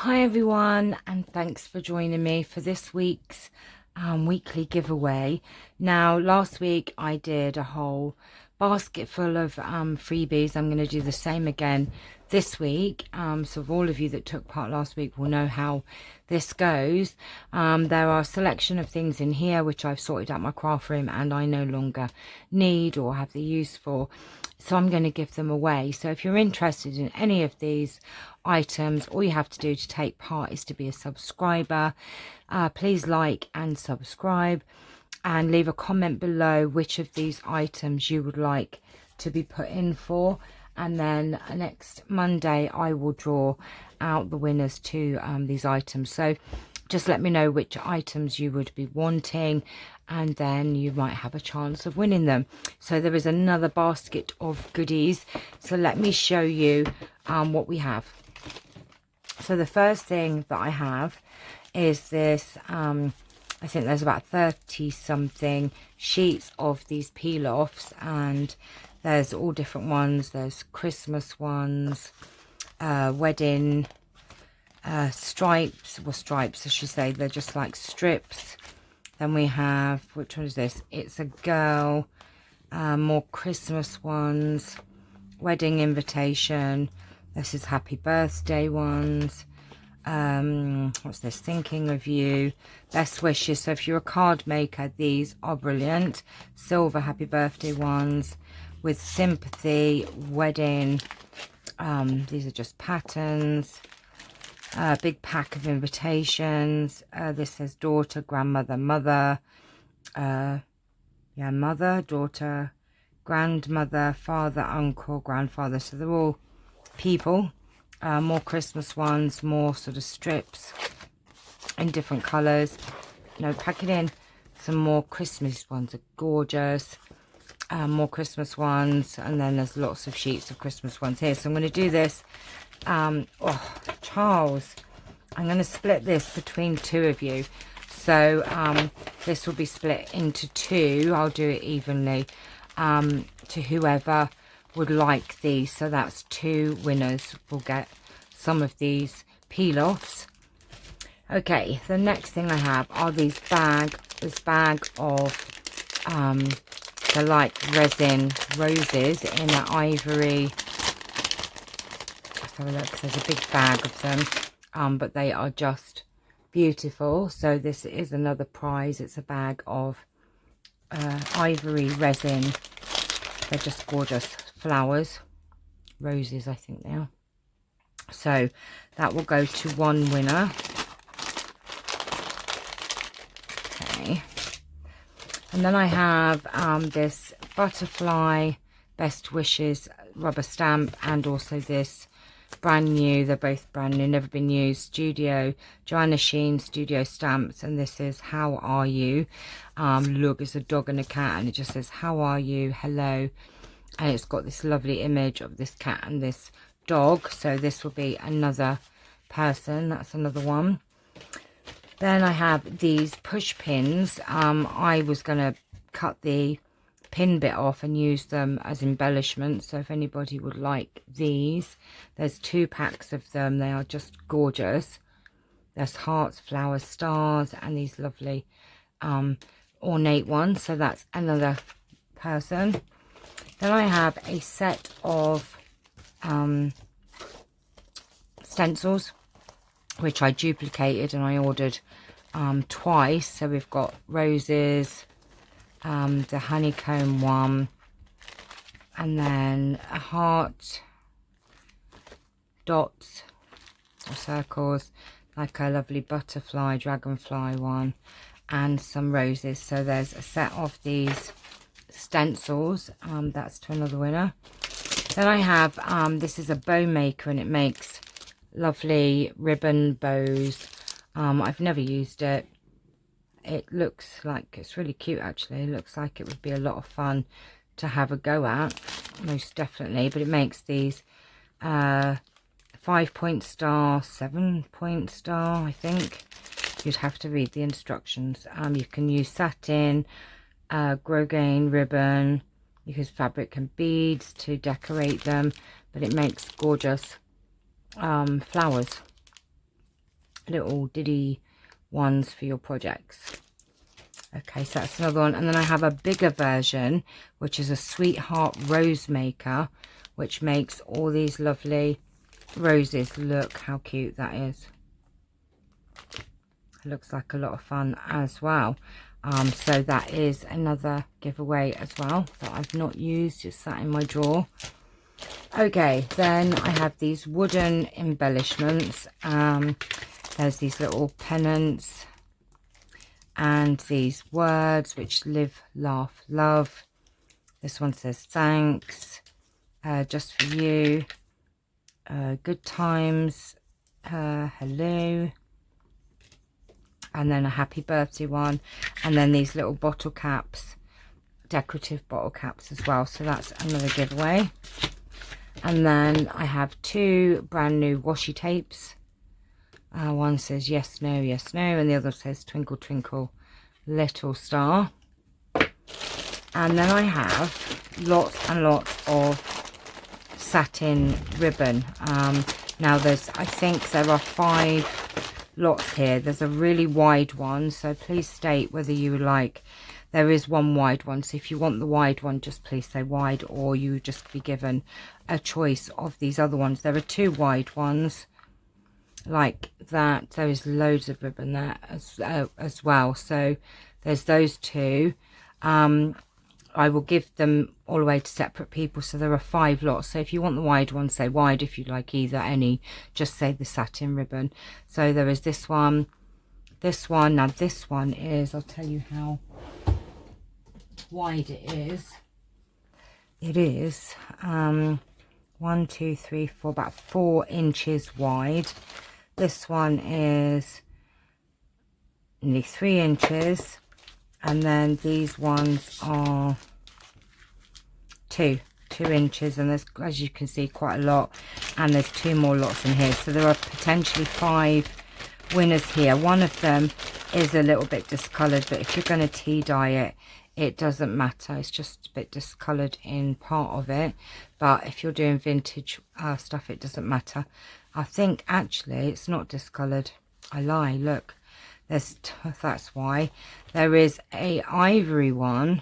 Hi everyone, and thanks for joining me for this week's weekly giveaway. Now, last week I did a whole basket full of freebies. I'm going to do the same again this week. So for all of you that took part last week will know how this goes. There are a selection of things in here which I've sorted out my craft room and I no longer need or have the use for. So I'm going to give them away. So if you're interested in any of these items, all you have to do to take part is to be a subscriber. Please like and subscribe and leave a comment below which of these items you would like to be put in for, and then next Monday I will draw out the winners to these items. So just let me know which items you would be wanting and then you might have a chance of winning them. So there is another basket of goodies, so let me show you what we have. So the first thing that I have is this I think there's about 30 something sheets of these peel-offs, and there's all different ones. There's Christmas ones, wedding, stripes, well, stripes I should say, they're just like strips. Then we have, which one is this? It's a girl. More Christmas ones, wedding invitation. This is happy birthday ones. What's this? Thinking of you, best wishes. So if you're a card maker, these are brilliant. Silver happy birthday ones with sympathy, wedding. These are just patterns. Big pack of invitations. This says daughter, grandmother, mother. Yeah, mother, daughter, grandmother, father, uncle, grandfather. So they're all people. More Christmas ones, more sort of strips in different colours. No, pack it in. Some more Christmas ones are gorgeous. More Christmas ones, and then there's lots of sheets of Christmas ones here. So I'm going to do this. Oh, Charles, I'm going to split this between two of you. So this will be split into two. I'll do it evenly to whoever would like these. So that's two winners will get some of these peel-offs. Okay, the next thing I have are these this bag of they're like resin roses in an ivory. Let's have a look. There's a big bag of them, but they are just beautiful. So this is another prize. It's a bag of ivory resin. They're just gorgeous flowers, roses I think they are. So that will go to one winner. Okay, and then I have this butterfly best wishes rubber stamp, and also this brand new, they're both brand new, never been used, studio Joanna Sheen studio stamps, and this is how are you. Look, it's a dog and a cat, and it just says how are you, hello, and it's got this lovely image of this cat and this dog. So this will be another person. That's another one. Then I have these push pins. I was going to cut the pin bit off and use them as embellishments. So if anybody would like these, there's 2 packs of them. They are just gorgeous. There's hearts, flowers, stars, and these lovely ornate ones. So that's another person. Then I have a set of stencils, which I duplicated and I ordered twice. So we've got roses, the honeycomb one, and then a heart, dots or circles, like a lovely butterfly, dragonfly one, and some roses. So there's a set of these stencils. That's to another winner. Then I have this is a bow maker, and it makes lovely ribbon bows. I've never used it. It looks like it's really cute actually. It looks like it would be a lot of fun to have a go at, most definitely. But it makes these 5-point star, 7-point star, I think. You'd have to read the instructions. You can use satin, grosgrain ribbon, you use fabric and beads to decorate them, but it makes gorgeous flowers. little diddy ones for your projects. Okay, so that's another one. And then I have a bigger version, which is a Sweetheart Rose Maker, which makes all these lovely roses. Look how cute that is. It looks like a lot of fun as well. So that is another giveaway as well that I've not used. It's sat in my drawer. Okay, then I have these wooden embellishments. There's these little pennants and these words which live, laugh, love. This one says thanks, just for you, good times, hello, and then a happy birthday one, and then these little bottle caps, decorative bottle caps as well. So that's another giveaway. And then I have 2 brand new washi tapes. One says yes, no, and the other says twinkle, twinkle, little star. And then I have lots and lots of satin ribbon. Now I think there are 5 lots here. There's a really wide one, so please state whether you would like. There is one wide one, so if you want the wide one, just please say wide, or you just be given a choice of these other ones. There are 2 wide ones like that. There is loads of ribbon there as well, so there's those 2. I will give them all away to separate people, so there are 5 lots. So if you want the wide one, say wide. If you like any, just say the satin ribbon. So there is this one, now this one is, I'll tell you how wide it is. It is 1, 2, 3, 4, about 4 inches wide. This one is nearly 3 inches, and then these ones are 2 inches, and there's, as you can see, quite a lot, and there's 2 more lots in here. So there are potentially 5 winners here. One of them is a little bit discoloured, but if you're going to tea dye it, it doesn't matter. It's just a bit discoloured in part of it, but if you're doing vintage stuff, it doesn't matter. I think actually it's not discoloured. I lie, look, that's why. There is a ivory one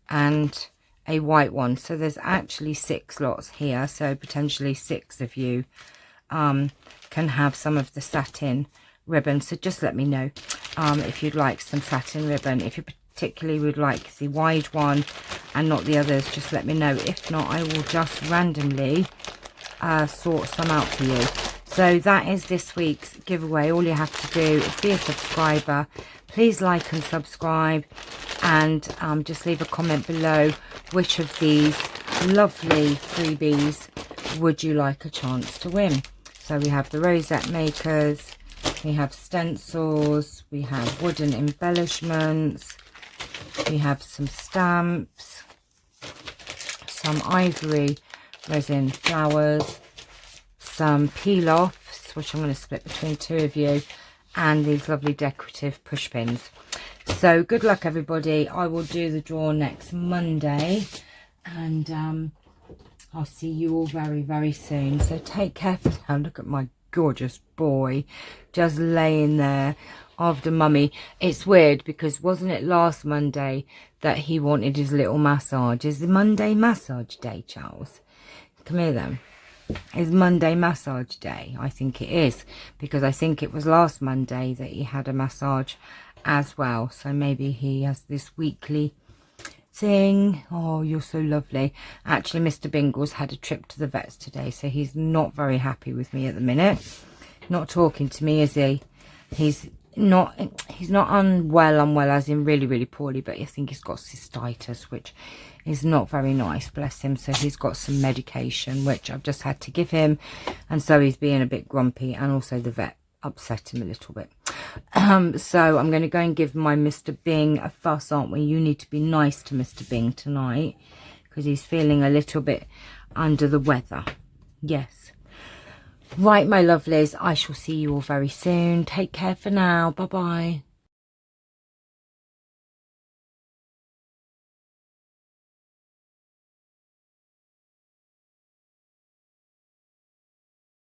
and a white one, so there's actually 6 lots here, so potentially 6 of you can have some of the satin ribbon. So just let me know if you'd like some satin ribbon. If you particularly would like the wide one and not the others, just let me know. If not, I will just randomly sort some out for you. So that is this week's giveaway. All you have to do is be a subscriber. Please like and subscribe, and just leave a comment below which of these lovely freebies would you like a chance to win. So we have the rosette makers, we have stencils, we have wooden embellishments, we have some stamps, some ivory resin flowers, some Peeloffs, which I'm going to split between 2 of you, and these lovely decorative push pins. So good luck, everybody. I will do the draw next Monday, and I'll see you all very, very soon. So take care for now. Look at my gorgeous boy just laying there after mummy. It's weird because wasn't it last Monday that he wanted his little massage? Is the Monday massage day, Charles? Come here then. Is Monday massage day? I think it is, because I think it was last Monday that he had a massage as well. So maybe he has this weekly thing. Oh, you're so lovely. Actually, Mr. Bingle's had a trip to the vets today, so he's not very happy with me at the minute. Not talking to me, is he? He's not unwell as in really, really poorly, but I think he's got cystitis, which is not very nice, bless him. So he's got some medication which I've just had to give him, and so he's being a bit grumpy, and also the vet upset him a little bit. So I'm going to go and give my Mr. Bing a fuss, aren't we? You need to be nice to Mr. Bing tonight because he's feeling a little bit under the weather. Yes. Right, my lovelies, I shall see you all very soon. Take care for now. Bye bye.